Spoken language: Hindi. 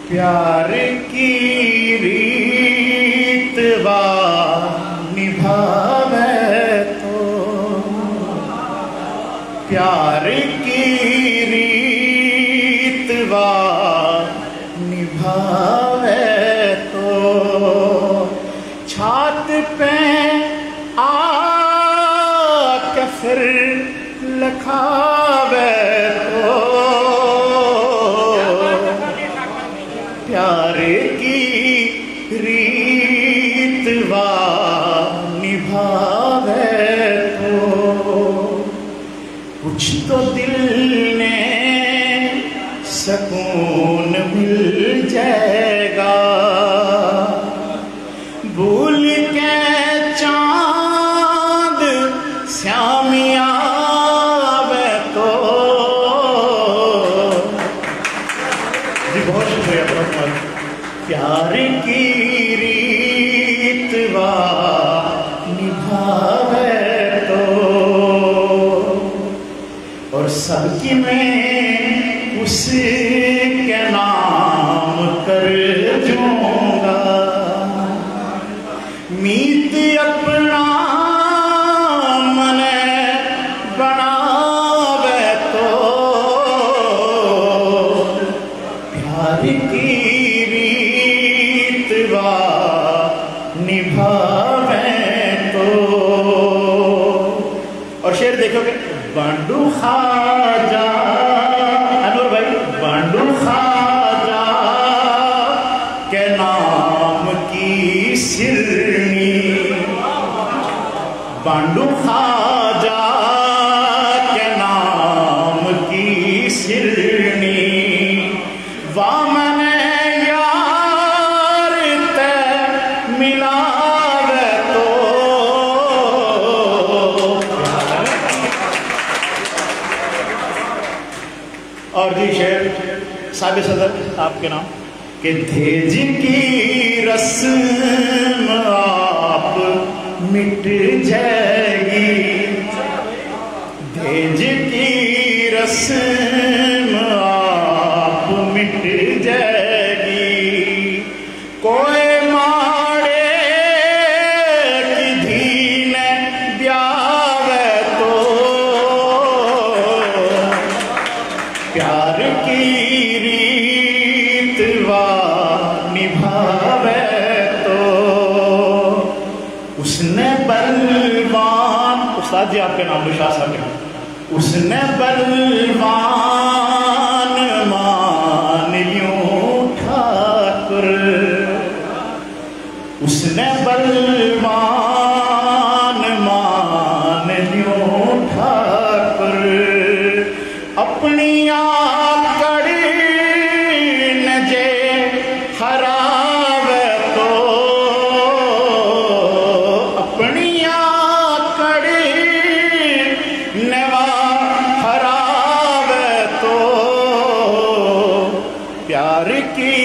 प्यार की रीतवा निभावे तो, प्यार की रीतवा निभावे तो, छात पे आके फिर लखावे तो, प्यार की रीतवा निभावे तो, कुछ तो दिल ने सकून मिल जाएगा, भूल के चांद श्यामिया वे तो। जी बहुत शुक्रिया, बहुत बहुत। प्यार की रीतवा निभावे तो, और सबकी मैं उसके नाम कर दूंगा, मीत अपना मन बनावे तो, प्यार की रीतवा निभावे तो। और शेर देखोगे, बांडू खाजा अनवर भाई, बांडू खाजा के नाम की सिरनी, बांडू खाजा के नाम की सिरनी, वामन यार ते मिलावे तो। और जी शेर साबिर सदर आपके नाम के, धेज की रस्म आप मिट जाएगी, धेज की रस्म आप मिट जाएगी, कोई माड़े की धीन ब्यावे तो, प्यार की रीतवा निभावे तो, उसने बलवान, उस्ताद जी आपके नाम, शाह साहब के नाम, उसने बलवान मान यूं ठाकुर, उसने बलवान मान यूं ठाकुर, अपनी आकड़ी नजे हरावे तो, अपनी आकड़ी नवा हरावे तो, प्यार की